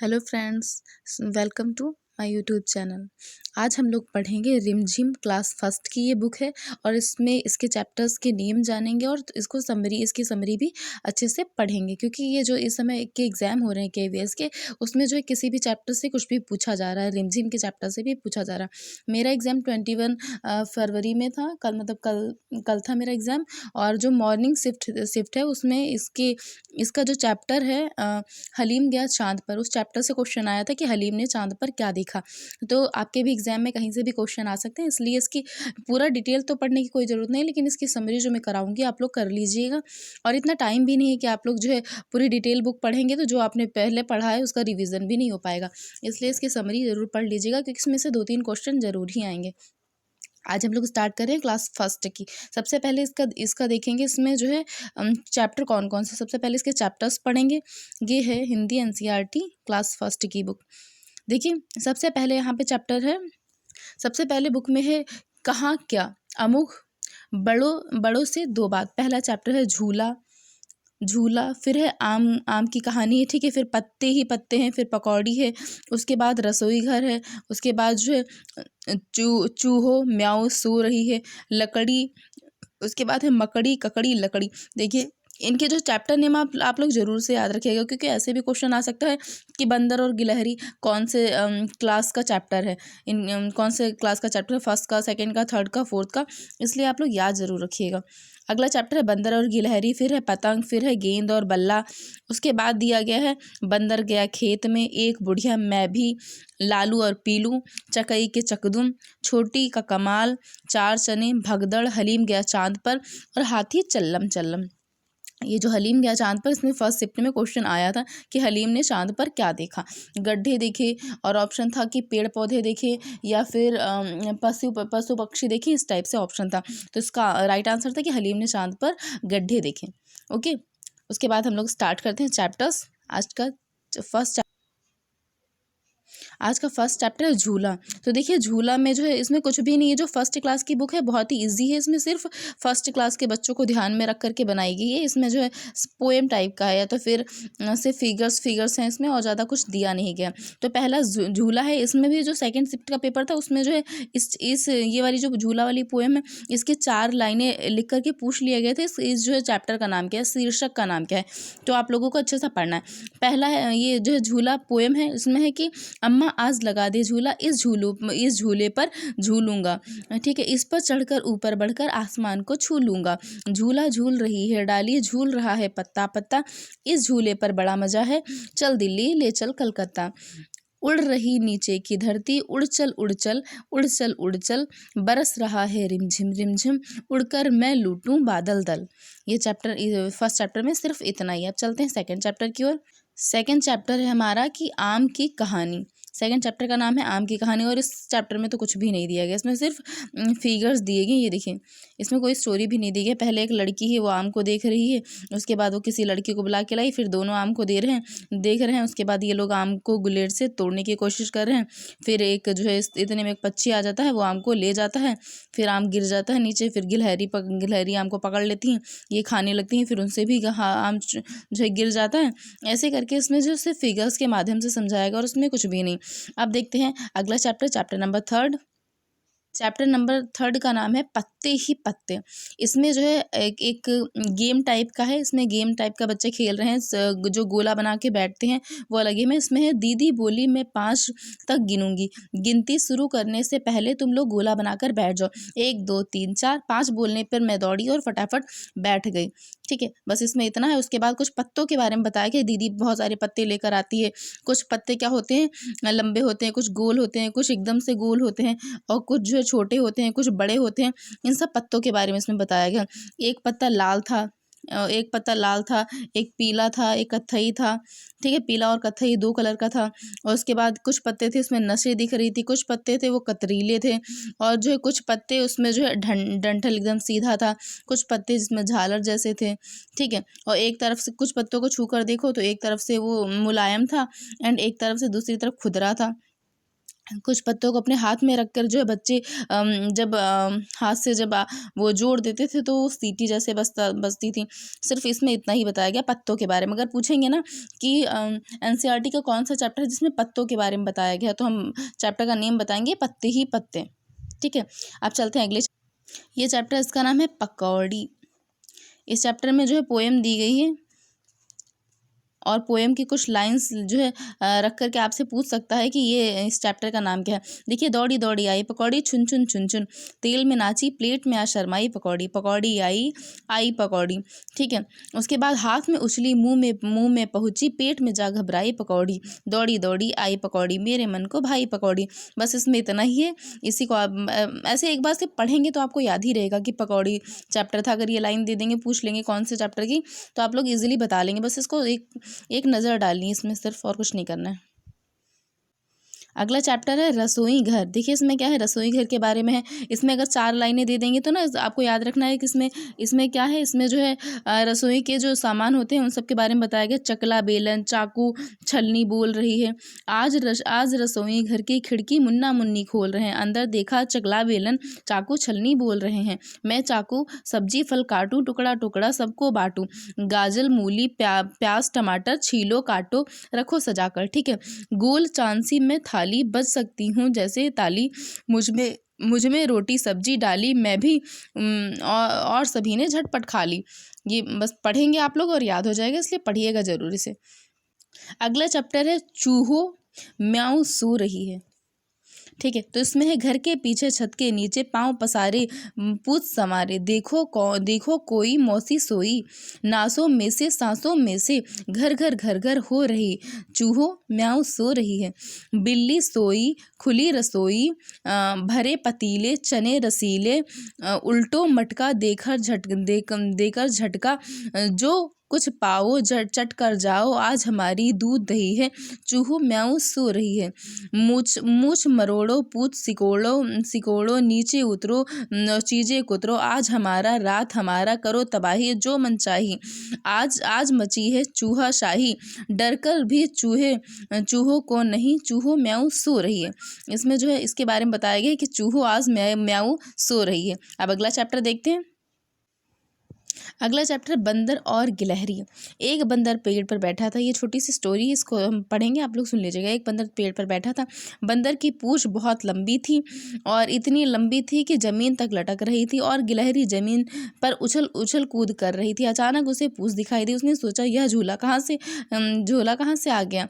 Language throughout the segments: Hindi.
Hello friends, welcome to my YouTube channel. आज हम लोग पढ़ेंगे रिमझिम क्लास फर्स्ट की ये बुक है और इसमें इसके चैप्टर्स के नेम जानेंगे और इसकी समरी भी अच्छे से पढ़ेंगे, क्योंकि ये जो इस समय के एग्ज़ाम हो रहे हैं केवीएस के, उसमें जो है किसी भी चैप्टर से कुछ भी पूछा जा रहा है, रिमझिम के चैप्टर से भी पूछा जा रहा है। मेरा एग्ज़ाम 21 फरवरी में था, कल था मेरा एग्ज़ाम। और जो मॉर्निंग शिफ्ट है उसमें इसका जो चैप्टर है हलीम गया चाँद पर, उस चैप्टर से क्वेश्चन आया था कि हलीम ने चाँद पर क्या देखा। तो आपके भी एग्जाम में कहीं से भी क्वेश्चन आ सकते हैं, इसलिए इसकी पूरा डिटेल तो पढ़ने की कोई ज़रूरत नहीं, लेकिन इसकी समरी जो मैं कराऊंगी आप लोग कर लीजिएगा। और इतना टाइम भी नहीं है कि आप लोग जो है पूरी डिटेल बुक पढ़ेंगे तो जो आपने पहले पढ़ा है उसका रिविज़न भी नहीं हो पाएगा, इसलिए इसकी समरी ज़रूर पढ़ लीजिएगा, क्योंकि इसमें से 2-3 क्वेश्चन ज़रूर ही आएंगे। आज हम लोग स्टार्ट करें क्लास फर्स्ट की। सबसे पहले इसका देखेंगे, इसमें जो है चैप्टर कौन कौन से, सबसे पहले इसके चैप्टर्स पढ़ेंगे। ये है हिंदी एनसीईआरटी क्लास फर्स्ट की बुक। देखिए, सबसे पहले यहाँ पे चैप्टर है, सबसे पहले बुक में है कहाँ क्या, अमुक, बड़ों बड़ों से दो बात। पहला चैप्टर है झूला, फिर है आम आम की कहानी है, ठीक है, फिर पत्ते ही पत्ते हैं, फिर पकौड़ी है, उसके बाद रसोई घर है, उसके बाद जो है चूहो म्याऊ सो रही है, लकड़ी, उसके बाद है मकड़ी ककड़ी लकड़ी। देखिए, इनके जो चैप्टर नेम आप लोग ज़रूर से याद रखिएगा, क्योंकि ऐसे भी क्वेश्चन आ सकता है कि बंदर और गिलहरी कौन से क्लास का चैप्टर है, कौन से क्लास का चैप्टर है, फर्स्ट का, सेकंड का, थर्ड का, फोर्थ का, इसलिए आप लोग याद ज़रूर रखिएगा। अगला चैप्टर है बंदर और गिलहरी, फिर है पतंग, फिर है गेंद और बल्ला। उसके बाद दिया गया है बंदर गया खेत में, एक बुढ़िया मैं भी, लालू और पीलू, चकई के चकदुम, छोटी का कमाल, चार चने, भगदड़, हलीम गया चांद पर और हाथी चल्लम चल्लम। ये जो हलीम गया चांद पर, इसमें फर्स्ट शिफ्ट में क्वेश्चन आया था कि हलीम ने चांद पर क्या देखा। गड्ढे देखे और ऑप्शन था कि पेड़ पौधे देखे या फिर पशु पक्षी देखे, इस टाइप से ऑप्शन था। तो इसका राइट आंसर था कि हलीम ने चांद पर गड्ढे देखे। ओके, उसके बाद हम लोग स्टार्ट करते हैं चैप्टर्स। आज का फर्स्ट चैप्टर है झूला। तो देखिए, झूला में जो है इसमें कुछ भी नहीं है, जो फर्स्ट क्लास की बुक है बहुत ही इजी है, इसमें सिर्फ फर्स्ट क्लास के बच्चों को ध्यान में रख करके बनाई गई है। इसमें जो है पोएम टाइप का है, या तो फिर सिर्फ फिगर्स हैं इसमें, और ज़्यादा कुछ दिया नहीं गया। तो पहला झूला है, इसमें भी जो सेकेंड शिफ्ट का पेपर था उसमें जो है इस ये वाली जो झूला वाली पोएम है, इसके 4 लाइनें लिख करके पूछ लिए गए थे इस जो है चैप्टर का नाम क्या है, शीर्षक का नाम क्या है, तो आप लोगों को अच्छे से पढ़ना है। पहला है ये जो है झूला पोएम है, इसमें है कि अम्मा आज लगा दे झूला, इस झूले पर झूलूंगा, ठीक है, इस पर चढ़कर ऊपर बढ़कर आसमान को छू लूंगा, झूला झूल रही है डाली, झूल रहा है पत्ता पत्ता, इस झूले पर बड़ा मजा है, चल दिल्ली ले चल कलकत्ता, उड़ रही नीचे की धरती, उड़ चल उड़ चल उड़ चल उड़ चल, बरस रहा है रिमझिम रिमझिम, उड़कर मैं लूटूं बादल दल। ये चैप्टर फर्स्ट चैप्टर में सिर्फ इतना ही। अब चलते हैं सेकंड चैप्टर की ओर। सेकंड चैप्टर है हमारा कि आम की कहानी। सेकंड चैप्टर का नाम है आम की कहानी, और इस चैप्टर में तो कुछ भी नहीं दिया गया, इसमें सिर्फ फिगर्स दिए गए। ये देखिए, इसमें कोई स्टोरी भी नहीं दी गई। पहले एक लड़की है, वो आम को देख रही है, उसके बाद वो किसी लड़की को बुला के लाई, फिर दोनों आम को देख रहे हैं, उसके बाद ये लोग आम को गुलेट से तोड़ने की कोशिश कर रहे हैं। फिर एक जो है इतने में एक पक्षी आ जाता है, वो आम को ले जाता है, फिर आम गिर जाता है नीचे, फिर गिलहरी आम को पकड़ लेती हैं, ये खाने लगती हैं, फिर उनसे भी आम जो है गिर जाता है। ऐसे करके इसमें जो सिर्फ फिगर्स के माध्यम से समझाएगा और उसमें कुछ भी नहीं। अब देखते हैं अगला chapter number third. Chapter number third का नाम है पत्ते ही पत्ते। इसमें जो है एक गेम टाइप का है, इसमें गेम टाइप का बच्चे खेल रहे हैं, जो गोला बना के बैठते हैं वो अलग गेम है। इसमें है दीदी बोली मैं 5 तक गिनूंगी, गिनती शुरू करने से पहले तुम लोग गोला बनाकर बैठ जाओ, 1 2 3 4 5 बोलने पर मैं दौड़ी और फटाफट बैठ गई। ठीक है, बस इसमें इतना है। उसके बाद कुछ पत्तों के बारे में बताया कि दीदी बहुत सारे पत्ते लेकर आती है। कुछ पत्ते क्या होते हैं, लंबे होते हैं, कुछ गोल होते हैं, कुछ एकदम से गोल होते हैं, और कुछ जो है छोटे होते हैं, कुछ बड़े होते हैं। इन सब पत्तों के बारे में इसमें बताया गया। एक पत्ता लाल था, एक पीला था, एक कत्थई था, ठीक है, पीला और कत्थई 2 कलर का था। और उसके बाद कुछ पत्ते थे उसमें नसें दिख रही थी, कुछ पत्ते थे वो कतरीले थे, और जो है कुछ पत्ते उसमें जो है डंठल एकदम सीधा था, कुछ पत्ते जिसमें झालर जैसे थे, ठीक है। और एक तरफ से कुछ पत्तों को छू कर देखो तो एक तरफ से वो मुलायम था, एंड एक तरफ से दूसरी तरफ खुदरा था। कुछ पत्तों को अपने हाथ में रखकर जो है बच्चे जब हाथ से जब वो जोड़ देते थे तो वो सीटी जैसे बजती थी। सिर्फ इसमें इतना ही बताया गया पत्तों के बारे में। अगर पूछेंगे ना कि एनसीईआरटी का कौन सा चैप्टर है जिसमें पत्तों के बारे में बताया गया, तो हम चैप्टर का नेम बताएंगे पत्ते ही पत्ते। ठीक है, अब चलते हैं अगले। ये चैप्टर, इसका नाम है पकौड़ी। इस चैप्टर में जो है पोएम दी गई है और पोएम की कुछ लाइंस जो है रख करके आपसे पूछ सकता है कि ये इस चैप्टर का नाम क्या है। देखिए, दौड़ी दौड़ी आई पकौड़ी, चुन चुन चुन चुन, तेल में नाची प्लेट में आ शर्माई पकौड़ी, पकौड़ी आई आई पकौड़ी। ठीक है, उसके बाद हाथ में उछली मुंह में पहुंची, पेट में जा घबराई पकौड़ी, दौड़ी दौड़ी आई पकौड़ी, मेरे मन को भाई पकौड़ी। बस इसमें इतना ही है। इसी को आप ऐसे एक बार से पढ़ेंगे तो आपको याद ही रहेगा कि पकौड़ी चैप्टर था। अगर ये लाइन दे देंगे, पूछ लेंगे कौन से चैप्टर की, तो आप लोग इजीली बता लेंगे। बस इसको एक नज़र डालनी है इसमें, सिर्फ और कुछ नहीं करना है। अगला चैप्टर है रसोई घर। देखिए, इसमें क्या है, रसोई घर के बारे में है। इसमें अगर 4 लाइनें दे देंगे तो ना आपको याद रखना है कि इसमें क्या है। इसमें जो है रसोई के जो सामान होते हैं उन सब के बारे में बताया गया। चकला, बेलन, चाकू, छलनी बोल रही है, आज रसोई घर की खिड़की मुन्ना मुन्नी खोल रहे हैं, अंदर देखा चकला, बेलन, चाकू, छलनी बोल रहे हैं, मैं चाकू सब्जी फल काटूं, टुकड़ा टुकड़ा सबको बांटूं, गाजर मूली प्याज टमाटर छीलो काटो रखो सजाकर। ठीक है, गोल चांसी में थाली बज सकती हूँ जैसे ताली, मुझ में रोटी सब्जी डाली मैं भी, और सभी ने झटपट खा ली। ये बस पढ़ेंगे आप लोग और याद हो जाएगा, इसलिए पढ़िएगा जरूरी से। अगला चैप्टर है चूहो म्याऊं सो रही है। ठीक है, तो इसमें है घर के पीछे छत के नीचे पांव पसारे पूछ समारे, देखो कोई मौसी सोई, नासों में से सांसों में से घर घर घर घर हो रही, चूहो म्याऊं सो रही है, बिल्ली सोई खुली रसोई, भरे पतीले चने रसीले, उल्टो मटका देकर झटका, जो कुछ पाओ चट कर जाओ, आज हमारी दूध दही है, चूहो म्याऊं सो रही है, मूछ मरोड़ो पूछ सिकोड़ो नीचे उतरो चीजें कुतरो, आज हमारा रात हमारा करो तबाही, जो मन चाही, आज मची है चूहा शाही, डर कर भी चूहों को नहीं, चूहो म्याऊं सो रही है। इसमें जो है इसके बारे में बताया गया है कि चूहो आज म्याऊं सो रही है। अब अगला चैप्टर देखते हैं। अगला चैप्टर बंदर और गिलहरी। एक बंदर पेड़ पर बैठा था। ये छोटी सी स्टोरी, इसको हम पढ़ेंगे, आप लोग सुन लीजिएगा। एक बंदर पेड़ पर बैठा था। बंदर की पूंछ बहुत लंबी थी और इतनी लंबी थी कि जमीन तक लटक रही थी, और गिलहरी जमीन पर उछल कूद कर रही थी। अचानक उसे पूंछ दिखाई दी। उसने सोचा यह झूला कहाँ से आ गया,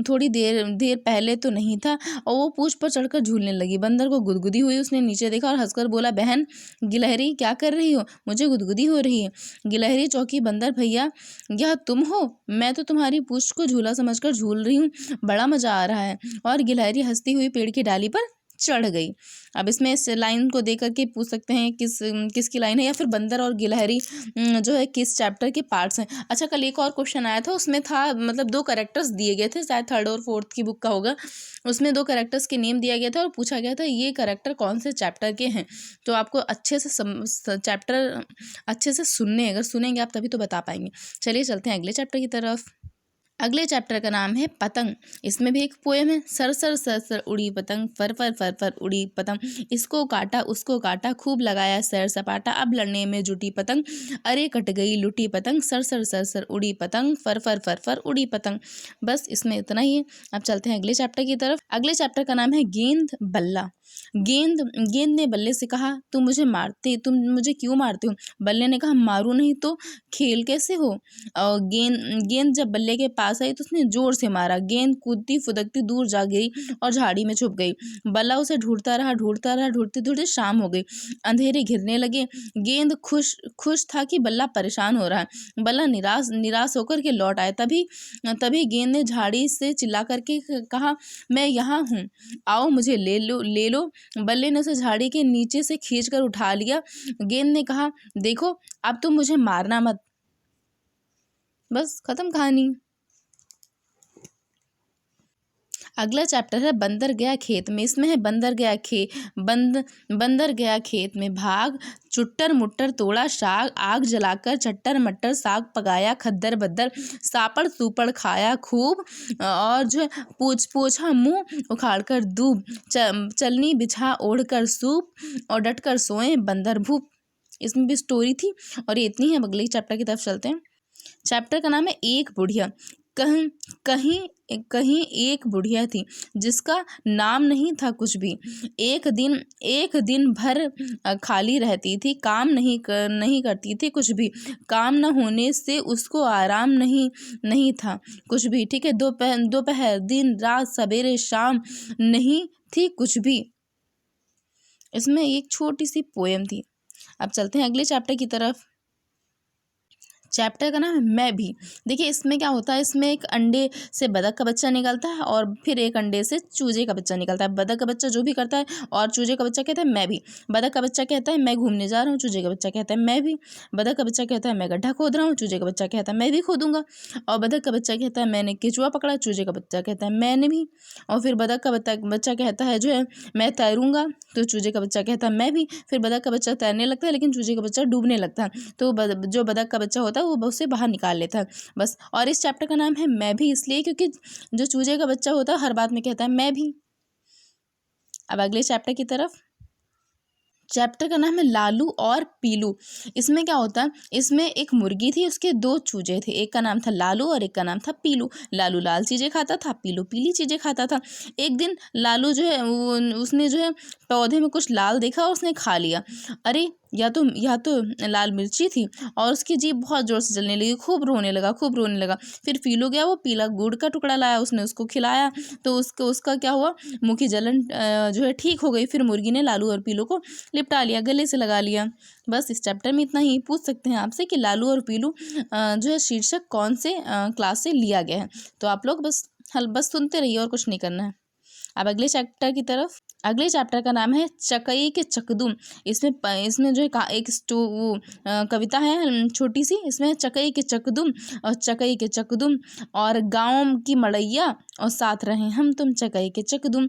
थोड़ी देर पहले तो नहीं था, और वो पूंछ पर चढ़कर झूलने लगी। बंदर को गुदगुदी हुई। उसने नीचे देखा और हंसकर बोला, बहन गिलहरी क्या कर रही हो, मुझे गुदगुदी हो रही है। गिलहरी चौंकी, बंदर भैया यह तुम हो, मैं तो तुम्हारी पूंछ को झूला समझकर झूल रही हूँ, बड़ा मजा आ रहा है। और गिलहरी हंसती हुई पेड़ की डाली पर चढ़ गई। अब इसमें इस लाइन को देख करके पूछ सकते हैं किसकी लाइन है, या फिर बंदर और गिलहरी जो है किस चैप्टर के पार्ट्स हैं। अच्छा, कल एक और क्वेश्चन आया था, उसमें था मतलब 2 कैरेक्टर्स दिए गए थे, शायद 3rd और 4th की बुक का होगा। उसमें 2 कैरेक्टर्स के नेम दिया गया था और पूछा गया था ये कैरेक्टर कौन से चैप्टर के हैं। तो आपको अच्छे से चैप्टर अच्छे से अगर सुनेंगे आप तभी तो बता पाएंगे। चलिए चलते हैं अगले चैप्टर की तरफ। अगले चैप्टर का नाम है पतंग। इसमें भी एक पोएम है। सर सर सर सर उड़ी पतंग, फर फर फर फर उड़ी पतंग, इसको काटा उसको काटा, खूब लगाया सैर सपाटा, अब लड़ने में जुटी पतंग, अरे कट गई लुटी पतंग, सर सर सर सर उड़ी पतंग, फर फर फर फर उड़ी पतंग। बस इसमें इतना ही है। अब चलते हैं अगले चैप्टर की तरफ। अगले चैप्टर का नाम है गेंद बल्ला। गेंद ने बल्ले से कहा, तुम मुझे क्यों मारते हो। बल्ले ने कहा, मारू नहीं तो खेल कैसे हो। और गेंद जब बल्ले के पास आई तो उसने जोर से मारा। गेंद कूदती फुदकती दूर जा गिरी और झाड़ी में छुप गई। बल्ला उसे ढूंढता रहा, ढूंढते ढूंढते शाम हो गई। अंधेरे घिरने लगे। गेंद खुश था कि बल्ला परेशान हो रहा है। बल्ला निराश होकर के लौट आया। तभी गेंद ने झाड़ी से चिल्ला करके कहा, मैं यहाँ हूँ, आओ मुझे ले लो। बल्ले ने उसे झाड़ी के नीचे से खींच कर उठा लिया। गेंद ने कहा, देखो अब तुम मुझे मारना मत। बस खत्म कहानी। अगला चैप्टर है बंदर गया खेत में। इसमें है बंदर गया खेत में भाग, चुट्टर मुट्टर तोड़ा शाक, आग जलाकर चट्टर मट्टर साग पकाया, खद्दर बद्दर सापड़ सूपड़ खाया खूब, और जो है पोछा मुँह उखाड़ कर दूब, चलनी बिछा ओढ़ कर सूप, और डट कर सोए बंदर भूप। इसमें भी स्टोरी थी और ये इतनी है। अब अगले चैप्टर की तरफ चलते हैं। चैप्टर का नाम है एक बुढ़िया। कहीं एक बुढ़िया थी जिसका नाम नहीं था कुछ भी। एक दिन भर खाली रहती थी, काम नहीं करती थी कुछ भी। काम न होने से उसको आराम नहीं था कुछ भी। ठीक है, दोपहर दिन रात सवेरे शाम नहीं थी कुछ भी। इसमें एक छोटी सी पोएम थी। अब चलते हैं अगले चैप्टर की तरफ। चैप्टर का नाम है मैं भी। देखिए इसमें क्या होता है, इसमें एक अंडे से बतख का बच्चा निकलता है और फिर एक अंडे से चूजे का बच्चा निकलता है। बतख का बच्चा जो भी करता है और चूजे का बच्चा कहता है मैं भी। बतख का बच्चा कहता है मैं घूमने जा रहा हूँ, चूजे का बच्चा कहता है मैं भी। बतख का बच्चा कहता है मैं गड्ढा खोद रहा हूँ, चूजे का बच्चा कहता है मैं भी खोदूंगा। और बतख का बच्चा कहता है मैंने केचुआ पकड़ा, चूजे का बच्चा कहता है मैंने भी। और फिर बतख का बच्चा कहता है जो है मैं तैरूंगा, तो चूजे का बच्चा कहता है मैं भी। फिर बतख का बच्चा तैरने लगता है लेकिन चूजे का बच्चा डूबने लगता है, तो जो बतख का बच्चा होता है वो उसे बाहर निकाल लेता है बस। और इस चैप्टर का नाम है मैं भी इसलिए क्योंकि जो चूजे का बच्चा होता है हर बात में कहता है मैं भी। अब अगले चैप्टर की तरफ। चैप्टर का नाम है लालू और पीलू। इसमें क्या होता है, इसमें एक मुर्गी थी, उसके दो चूजे थे, एक का नाम था लालू और एक का नाम था पीलू। लालू लाल चीज़ें खाता था, पीलू पीली चीज़ें खाता था। एक दिन लालू जो है उसने जो है पौधे में कुछ लाल देखा और उसने खा लिया। अरे या तो लाल मिर्ची थी और उसकी जीभ बहुत ज़ोर से जलने लगी, खूब रोने लगा। फिर पीलू गया, वो पीला गुड़ का टुकड़ा लाया, उसने उसको खिलाया, तो उसका क्या हुआ, मुँह की जलन जो है ठीक हो गई। फिर मुर्गी ने लालू और पीलू को लिपटा लिया, गले से लगा लिया। बस इस चैप्टर में इतना ही। पूछ सकते हैं आपसे कि लालू और पीलू जो है शीर्षक कौन से क्लास से लिया गया है, तो आप लोग बस सुनते रहिए और कुछ नहीं करना है। अब अगले चैप्टर की तरफ। अगले चैप्टर का नाम है चकई के चकदुम। इसमें जो है एक कविता है छोटी सी। इसमें चकई के चकदुम और गाँव की मड़ैया और साथ रहे हम तुम चकई के चकदुम।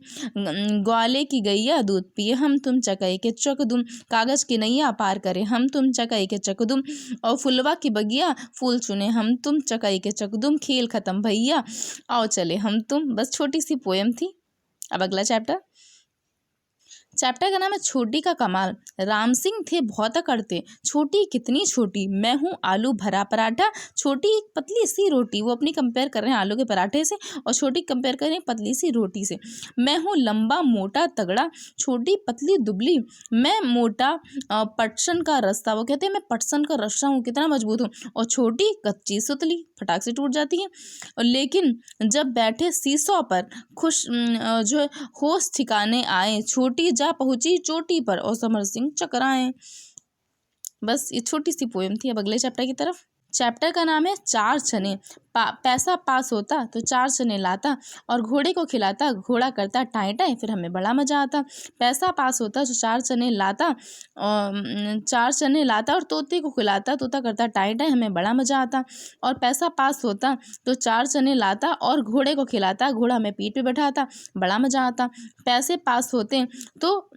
ग्वाले की गैया दूध पिए हम तुम चकई के चकदुम। कागज की नैया पार करे हम तुम चकई के चकदुम। और फुलवा की बगिया फूल चुने हम तुम चकई के चकदुम। खेल खत्म भैया आओ चले हम तुम। बस छोटी सी पोएम थी। अब अगला चैप्टर का नाम है छोटी का कमाल। राम सिंह थे बहुत करते, छोटी कितनी छोटी, मैं हूँ आलू भरा पराठा, छोटी एक पतली सी रोटी। वो अपनी कंपेयर कर रहे हैं आलू के पराठे से और छोटी कंपेयर कर रहे हैं पतली सी रोटी से। मैं हूँ लंबा मोटा तगड़ा, छोटी पतली दुबली, मैं मोटा पटसन का रस्ता। वो कहते हैं मैं पटसन का रस्सा हूँ, कितना मजबूत हूँ। और छोटी कच्ची सुतली, फटाक से टूट जाती है। लेकिन जब बैठे सीसों पर खुश जो है होश ठिकाने आए, छोटी जा पहुंची चोटी पर और समर सिंह चकराए। बस ये छोटी सी पोएम थी। अब अगले चैप्टर की तरफ। चैप्टर का नाम है चार चने। पैसा पास होता तो चार चने लाता और घोड़े को खिलाता, घोड़ा करता टाई टाई, फिर हमें बड़ा मजा आता। पैसा पास होता तो चार चने लाता और तोते को खिलाता, तोता करता टाई टाई, हमें बड़ा मजा आता। और पैसा पास होता तो चार चने लाता और घोड़े को खिलाता, घोड़ा हमें पीठ पे बैठाता, बड़ा मजा आता। पैसे पास होते तो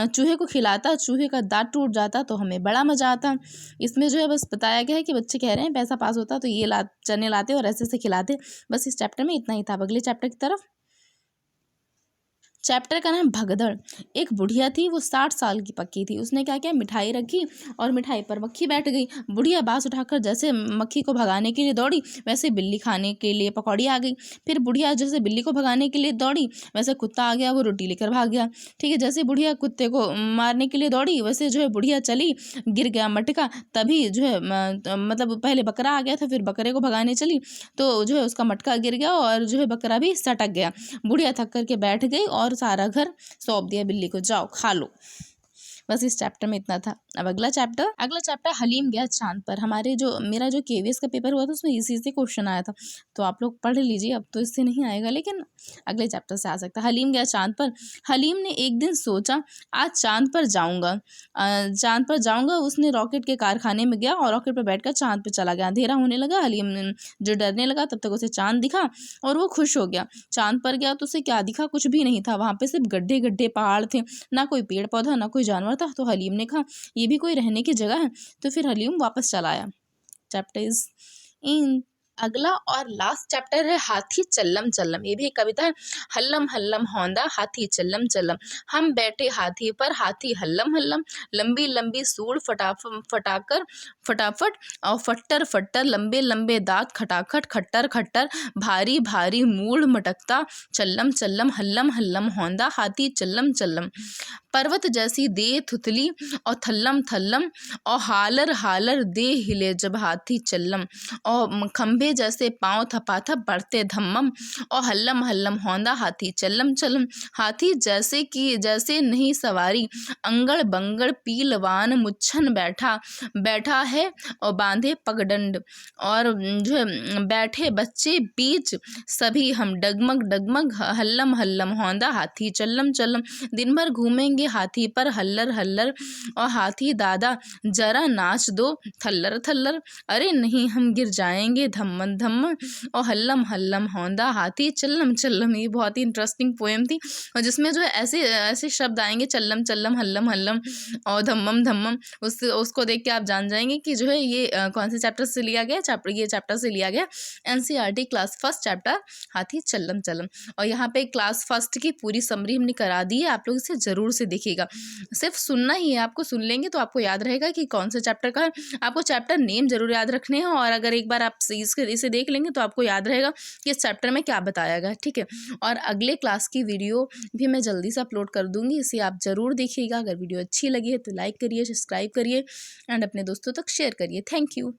चूहे को खिलाता, चूहे का दांत टूट जाता तो हमें बड़ा मजा आता। इसमें जो है बस बताया गया है कि बच्चे कह रहे हैं पैसा पास होता तो ये चने लाते और ऐसे खिलाते। बस इस चैप्टर में इतना ही था। अगले चैप्टर की तरफ। चैप्टर का नाम भगदड़। एक बुढ़िया थी, वो 60 साल की पक्की थी। उसने क्या किया, मिठाई रखी और मिठाई पर मक्खी बैठ गई। बुढ़िया बांस उठाकर जैसे मक्खी को भगाने के लिए दौड़ी, वैसे बिल्ली खाने के लिए पकौड़ी आ गई। फिर बुढ़िया जैसे बिल्ली को भगाने के लिए दौड़ी, वैसे कुत्ता आ गया, वो रोटी लेकर भाग गया। ठीक है, जैसे बुढ़िया कुत्ते को मारने के लिए दौड़ी, वैसे जो है बुढ़िया चली, गिर गया मटका। तभी जो है मतलब पहले बकरा आ गया था, फिर बकरे को भगाने चली तो जो है उसका मटका गिर गया और जो है बकरा भी सटक गया। बुढ़िया थक करके बैठ गई और सारा घर सौंप दिया बिल्ली को, जाओ खा लो। बस इस चैप्टर में इतना था। अब अगला चैप्टर हलीम गया चांद पर। हमारे जो मेरा जो KVS का पेपर हुआ था उसमें इसी से क्वेश्चन आया था, तो आप लोग पढ़ लीजिए। अब तो इससे नहीं आएगा, लेकिन अगले चैप्टर से आ सकता है। हलीम गया चांद पर। हलीम ने एक दिन सोचा आज चांद पर जाऊंगा। उसने रॉकेट के कारखाने में गया और रॉकेट पर बैठकर चांद पर चला गया। अंधेरा होने लगा, हलीम जो डरने लगा, तब तक उसे चांद दिखा और वो खुश हो गया। चांद पर गया तो उसे क्या दिखा? कुछ भी नहीं था। वहां पे सिर्फ गड्ढे गड्ढे पहाड़ थे, ना कोई पेड़ पौधा, ना कोई जानवर था। तो हलीम ने कहा ये भी कोई रहने की जगह है? तो फिर हलीम वापस चला आया। Chapter is in. अगला और लास्ट चैप्टर है हाथी चल्लम चल्लम। ये भी एक कविता है। हल्लम हल्लम हौंदा हाथी चल्लम चल्लम, हम बैठे हाथी पर हाथी हल्लम हल्लम, लंबी लंबी सूंड फटाफट और फट्टर फट्टर, लंबे लंबे दांत खटाखट खट्टर खट्टर, भारी भारी मूढ़ मटकता, चल्लम चल्लम हल्लम हल्लम हौंदा हाथी चल्लम चल्लम। पर्वत जैसी दे थुतली और थल्लम थल्लम, और हालर हालर दे हिले जब हाथी चल्लम, और खंभे जैसे पाँव थपाथप बढ़ते धम्मम, और हल्लम हल्लम हौंदा हाथी चल्लम चल्लम। हाथी जैसे नहीं सवारी, अंगड़ बंगड़ पीलवान मुच्छन बैठा है और बांधे पगडंड, और जो बैठे बच्चे बीच सभी हम डगमग डगमग, हल्लम हल्लम हौंदा हाथी चल्लम चल्लम। दिन भर घूमेंगे हाथी पर हल्लर हल्लर, और हाथी दादा जरा नाच दो थल्लर थल्लर, अरे नहीं हम गिर जाएंगे धम्मन धम्मन, और हल्लम हल्लम हौंदा हाथी चल्लम चल्लम। ये बहुत ही इंटरेस्टिंग पोएम थी, और जिसमें जो है ऐसे ऐसे शब्द आएंगे, चल्लम चल्लम हल्लम हल्लम और धम्मम धम्मम, उसको देख के आप जान जाएंगे कि जो है ये कौन से चैप्टर से लिया गया। ये चैप्टर से लिया गया NCERT क्लास फर्स्ट चैप्टर हाथी चल्लम चल्लम। और यहाँ पे क्लास फर्स्ट की पूरी समरी हमने करा दी है, आप लोग इसे जरूर से देखिएगा। सिर्फ सुनना ही है, आपको सुन लेंगे तो आपको याद रहेगा कि कौन सा चैप्टर का है। आपको चैप्टर नेम जरूर याद रखने हैं, और अगर एक बार आप इसे देख लेंगे तो आपको याद रहेगा कि इस चैप्टर में क्या बताया गया। ठीक है, और अगले क्लास की वीडियो भी मैं जल्दी से अपलोड कर दूंगी, इसे आप जरूर देखिएगा। अगर वीडियो अच्छी लगी है तो लाइक करिए, सब्सक्राइब करिए एंड अपने दोस्तों तक शेयर करिए। Thank you.